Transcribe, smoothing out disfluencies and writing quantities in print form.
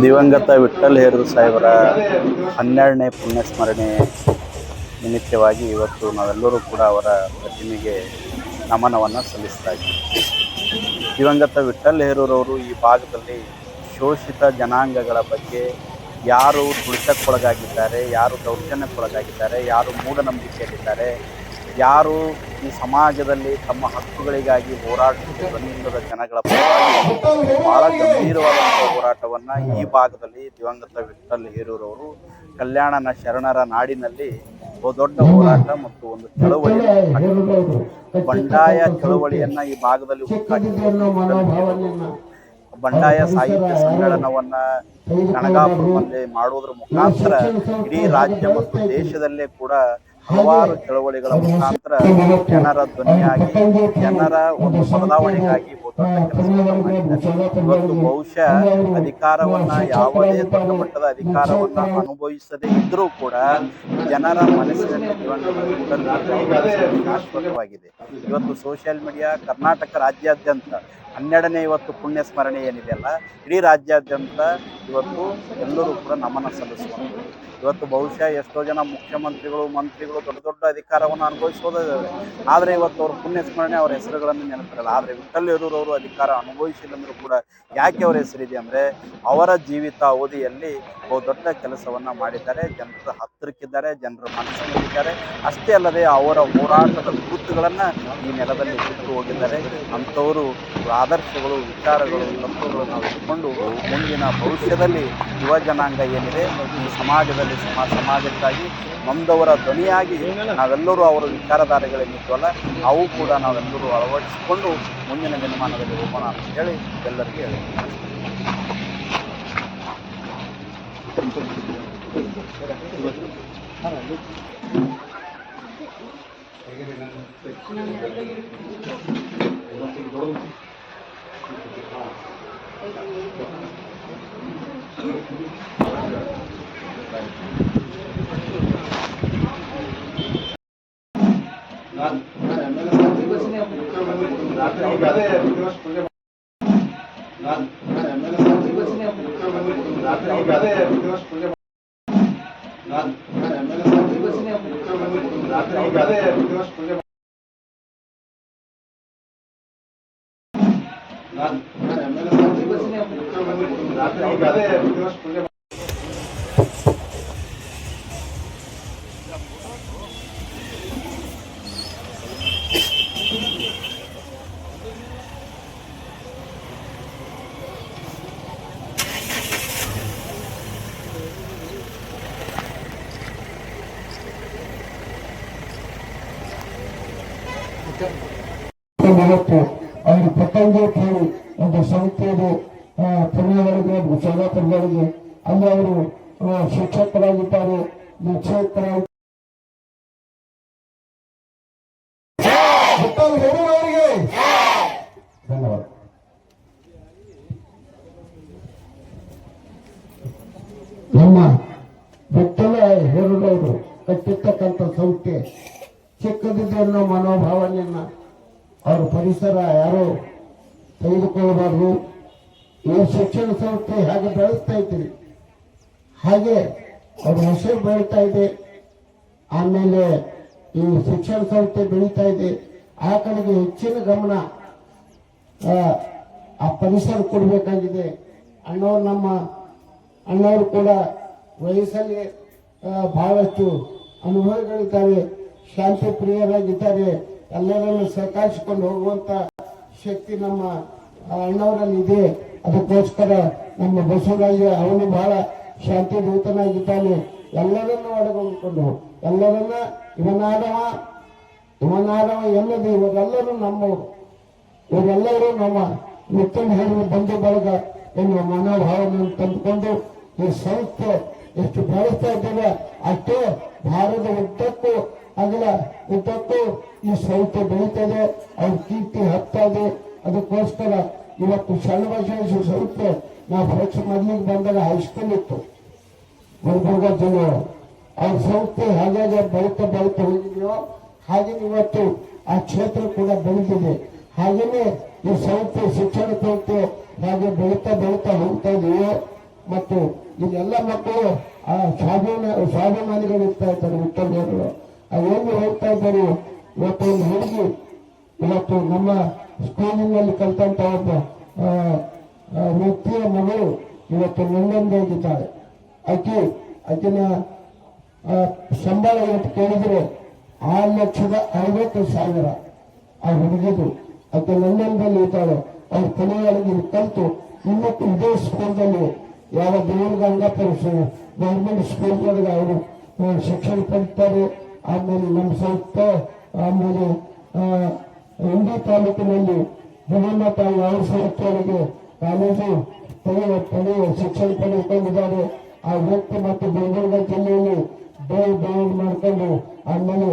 ದಿವಂಗತ ವಿಠ್ಠಲ್ ಹೇರೂರು ಸಾಹೇಬರ 12ನೇ ಪುಣ್ಯಸ್ಮರಣೆ ನಿಮಿತ್ತವಾಗಿ ಇವತ್ತು ನಾವೆಲ್ಲರೂ ಕೂಡ ಅವರ ಪ್ರತಿಮೆಗೆ ನಮನವನ್ನು ಸಲ್ಲಿಸ್ತಾ ಇದ್ದೀವಿ. ದಿವಂಗತ ವಿಠ್ಠಲ್ ಹೇರೂರವರು ಈ ಭಾಗದಲ್ಲಿ ಶೋಷಿತ ಜನಾಂಗಗಳ ಬಗ್ಗೆ ಯಾರು ತುಳಿತಕ್ಕೊಳಗಾಗಿದ್ದಾರೆ, ಯಾರು ದೌರ್ಜನ್ಯಕ್ಕೊಳಗಾಗಿದ್ದಾರೆ, ಯಾರು ಮೂಢನಂಬಿಕೆಯಲ್ಲಿದ್ದಾರೆ, ಯಾರು ಈ ಸಮಾಜದಲ್ಲಿ ತಮ್ಮ ಹಕ್ಕುಗಳಿಗಾಗಿ ಹೋರಾಟಕ್ಕೆ ಬಂದಿಲ್ಲದ ಜನಗಳ ಪರವಾಗಿ ಬಹಳ ಗಂಭೀರವಾದಂಥ ಹೋರಾಟವನ್ನು ಈ ಭಾಗದಲ್ಲಿ ದಿವಂಗತ ವಿಠ್ಠಲ್ ಹೇರೂರವರು ಕಲ್ಯಾಣನ ಶರಣರ ನಾಡಿನಲ್ಲಿ ದೊಡ್ಡ ಹೋರಾಟ ಮತ್ತು ಒಂದು ಚಳವಳಿ, ಬಂಡಾಯ ಚಳವಳಿಯನ್ನು ಈ ಭಾಗದಲ್ಲಿ ಬಂಡಾಯ ಸಾಹಿತ್ಯ ಸಮ್ಮೇಳನವನ್ನ ಗಣಗಾಪುರದಲ್ಲಿ ಮಾಡುವುದರ ಮುಖಾಂತರ ಇಡೀ ರಾಜ್ಯ ಮತ್ತು ದೇಶದಲ್ಲೇ ಕೂಡ ಹಲವಾರು ಚಳವಳಿಗಳ ಮುಖಾಂತರ ಜನರ ಧ್ವನಿಯಾಗಿ ಜನರ ಒಂದು ಬದಲಾವಣೆಗಾಗಿ ಇವತ್ತು ಬಹುಶಃ ಅಧಿಕಾರವನ್ನ ಯಾವುದೇ ದೊಡ್ಡ ಮಟ್ಟದ ಅಧಿಕಾರವನ್ನ ಅನುಭವಿಸದೇ ಇದ್ರೂ ಕೂಡ ಜನರ ಮನಸ್ಸಿನಲ್ಲಿ ಶಾಶ್ವತವಾಗಿದೆ. ಇವತ್ತು ಸೋಷಿಯಲ್ ಮೀಡಿಯಾ ಕರ್ನಾಟಕ ರಾಜ್ಯಾದ್ಯಂತ 12ನೇ ಇವತ್ತು ಪುಣ್ಯ ಸ್ಮರಣೆ ಏನಿದೆಯಲ್ಲ, ಇಡೀ ರಾಜ್ಯಾದ್ಯಂತ ಇವತ್ತು ಎಲ್ಲರೂ ಕೂಡ ನಮನ ಸಲ್ಲಿಸುವಂಥದ್ದು. ಇವತ್ತು ಬಹುಶಃ ಎಷ್ಟೋ ಜನ ಮುಖ್ಯಮಂತ್ರಿಗಳು, ಮಂತ್ರಿಗಳು ದೊಡ್ಡ ದೊಡ್ಡ ಅಧಿಕಾರವನ್ನು ಅನುಭವಿಸೋದಿದ್ದಾರೆ, ಆದರೆ ಇವತ್ತು ಅವ್ರ ಪುಣ್ಯ ಸ್ಮರಣೆ ಅವರ ಹೆಸರುಗಳನ್ನು ನೆನಪಿರಲ್ಲ. ಆದರೆ ವಿಠ್ಠಲ್ ಹೇರೂರವರು ಅಧಿಕಾರ ಅನುಭವಿಸಿಲ್ಲಂದ್ರೂ ಕೂಡ ಯಾಕೆ ಅವರ ಹೆಸರಿದೆ ಅಂದರೆ ಅವರ ಜೀವಿತ ಅವಧಿಯಲ್ಲಿ ದೊಡ್ಡ ಕೆಲಸವನ್ನು ಮಾಡಿದ್ದಾರೆ, ಜನರ ಹತ್ತಿರಕ್ಕಿದ್ದಾರೆ, ಜನರ ಮನಸ್ಸಿನಲ್ಲಿದ್ದಾರೆ. ಅಷ್ಟೇ ಅಲ್ಲದೆ ಅವರ ಹೋರಾಟದ ಗುರುತುಗಳನ್ನು ಈ ನೆಲದಲ್ಲಿ ಬಿಟ್ಟು ಹೋಗಿದ್ದಾರೆ. ಅಂಥವರು ಆದರ್ಶಗಳು, ವಿಚಾರಗಳು, ತತ್ವಗಳು ನಾವು ಇಟ್ಕೊಂಡು ಮುಂದಿನ ಭವಿಷ್ಯದಲ್ಲಿ ಯುವ ಜನಾಂಗ ಏನಿದೆ ಈ ಸಮಾಜದಲ್ಲಿ ಸಮಾಜಕ್ಕಾಗಿ ನೊಂದವರ ಧ್ವನಿಯಾಗಿ ನಾವೆಲ್ಲರೂ ಅವರ ವಿಚಾರಧಾರೆಗಳೇನಿದ್ವಲ್ಲ ಅವು ಕೂಡ ನಾವೆಲ್ಲರೂ ಅಳವಡಿಸಿಕೊಂಡು ಮುಂದಿನ ದಿನಮಾನದಲ್ಲಿ ಹೋಗೋಣ ಅಂತ ಹೇಳಿ ಎಲ್ಲರಿಗೆ ಹೇಳಿ ಅವರು ಪತಂಜಿ ಕೇಳಿ ಒಂದು ಸಂಸ್ಥೆಯಲ್ಲಿ ಪುಣ್ಯಗಳಿಗೆ ಸೋಲಾಪುರಗಳಿಗೆ ಅಲ್ಲಿ ಅವರು ಶಿಕ್ಷಕರಾಗಿದ್ದಾರೆ, ನಿಕ್ಷೇಪರಾಗಿ ಅವರಿಗೆ ಧನ್ಯವಾದ. ನಮ್ಮ ವಿಠ್ಠಲ ಹೇರೂರವರು ಕಟ್ಟಿರ್ತಕ್ಕಂಥ ಸಂಸ್ಥೆ ಚಿಕ್ಕದಿದ್ದನ್ನು ಮನೋಭಾವನೆಯನ್ನ ಅವ್ರ ಪರಿಸರ ಯಾರು ತೆಗೆದುಕೊಳ್ಳಬಾರ್ದು. ಈ ಶಿಕ್ಷಣ ಸಂಸ್ಥೆ ಹೇಗೆ ಬೆಳೆಸ್ತಾ ಇದ್ದೀರಿ ಹಾಗೆ ಅವ್ರ ಹೆಸರು ಬೆಳೀತಾ ಇದೆ, ಆಮೇಲೆ ಈ ಶಿಕ್ಷಣ ಸಂಸ್ಥೆ ಬೆಳೀತಾ ಇದೆ. ಆ ಕಡೆಗೆ ಹೆಚ್ಚಿನ ಗಮನ ಆ ಪರಿಸರ ಕೊಡಬೇಕಾಗಿದೆ. ನಮ್ಮ ಅಣ್ಣವರು ಕೂಡ ವಯಸ್ಸಲ್ಲಿ ಬಹಳಷ್ಟು ಅನುಭವಗಳಿದ್ದಾರೆ, ಶಾಂತಿ ಪ್ರಿಯರಾಗಿದ್ದಾರೆ. ಎಲ್ಲರನ್ನು ಸಹಕರಿಸಿಕೊಂಡು ಹೋಗುವಂತ ಶಕ್ತಿ ನಮ್ಮ ಅಣ್ಣವರಲ್ಲಿ ಇದೆ. ಅದಕ್ಕೋಸ್ಕರ ನಮ್ಮ ಬಸವರಾಜ ಅವನು ಬಹಳ ಶಾಂತಿ ದೂತನಾಗಿದ್ದಾನೆ. ಎಲ್ಲರನ್ನು ಒಳಗೊಂಡು ಎಲ್ಲರನ್ನ ಇವನಾದವ ಎಲ್ಲದು ಇವರೆಲ್ಲರೂ ನಮ್ಮವರು, ಇವರೆಲ್ಲರೂ ನಮ್ಮ ವಿಠ್ಠಲ್ ಹೇರೂರು ಬಂಧು ಬಳಗ ಎನ್ನುವ ಮನೋಭಾವನೆಯನ್ನು ತಂದುಕೊಂಡು ಈ ಸಂಸ್ಥೆ ಎಷ್ಟು ಬೆಳೆಸ್ತಾ ಇದ್ದೇವೆ ಅಷ್ಟೇ ಭಾರತ ಉದ್ದಕ್ಕೂ ಅಗಲ ಉದ್ದಕ್ಕೂ ಈ ಸಂಸ್ಥೆ ಬೆಳೀತದೆ, ಅವ್ರ ಕೀರ್ತಿ ಹತ್ತಾ ಇದೆ. ಅದಕ್ಕೋಸ್ಕರ ಇವತ್ತು ಶರಣಬಸವೇಶ್ವರ ಸಂಸ್ಥೆ ನಾವು ಪರೀಕ್ಷ ಮೊದಲಿಗೆ ಬಂದಾಗ ಹೈಸ್ಕೂಲ್ ಇತ್ತು ಗುಲ್ಬರ್ಗ ಜಿಲ್ಲೆ. ಅವ್ರ ಸಂಸ್ಥೆ ಹಾಗಾಗಿ ಬೆಳೀತಾ ಹೋಗಿದೆಯೋ ಹಾಗೆ ಇವತ್ತು ಆ ಕ್ಷೇತ್ರ ಕೂಡ ಬೆಳೆದಿದೆ. ಹಾಗೇನೆ ಈ ಸಂಸ್ಥೆ ಶಿಕ್ಷಣ ಸಂಸ್ಥೆ ಹಾಗೆ ಬೆಳೀತಾ ಬೆಳೀತಾ ಹೋಗ್ತಾ ಇದೀವೋ ಮತ್ತು ಇಲ್ಲೆಲ್ಲ ಮಕ್ಕಳು ಆ ಸ್ವಾಭಿಮಾನಿಗಳು ಇರ್ತಾ ಇದ್ದಾರೆ ವಿಠ್ಠಲರು ಅವೇನು ಹೋಗ್ತಾ ಇದ್ದಾರೆ. ಇವತ್ತು ಒಂದು ಹುಡುಗಿ ಇವತ್ತು ನಮ್ಮ ಸ್ಕೂಲಿನಲ್ಲಿ ಕಲ್ತಂತ ಒಬ್ಬ ವ್ಯಕ್ತಿಯ ಮಗಳು ಇವತ್ತು ಲಂಡನ್ಗೆ ಹೋಗಿದ್ದಾಳೆ. ಆಕಿನ ಸಂಬಳ ಇವತ್ತು ಕೇಳಿದ್ರೆ 6,50,000 ಆ ಹುಡುಗಿದು. ಆಕೆ ಲಂಡನ್ದಲ್ಲಿ ಇದ್ದಾಳೆ. ಅವ್ರ ಕೊನೆಯೊಳಗೆ ಕಲಿತು ಇನ್ನೂ ಇದೇ ಸ್ಕೂಲ್ದಲ್ಲಿ ಯಾವ ದೇವರಿಗೆ ಅಂಗಪರಿಸು ಗೌರ್ಮೆಂಟ್ ಸ್ಕೂಲ್ಗಳಿಗೆ ಅವರು ಶಿಕ್ಷಣ ಪಡಿತಾರೆ. ಆಮೇಲೆ ನಮ್ಮ ಸಂಯುಕ್ತ ಆಮೇಲೆ ಇಂಡಿ ತಾಲೂಕಿನಲ್ಲಿ ಜಗನ್ನಾಥ ಯಾವ ಸಂಸ್ಥೆಗಳಿಗೆ ಕಾಲೇಜು ಪಡೆಯುವ ಶಿಕ್ಷಣ ಪಡೆದುಕೊಂಡಿದ್ದಾರೆ. ಆ ವ್ಯಕ್ತಿ ಮತ್ತು ಬೆಂಗಳೂರು ಜಿಲ್ಲೆಯಲ್ಲಿ ಬೆಳೆ ಮಾಡ್ಕೊಂಡು ಆಮೇಲೆ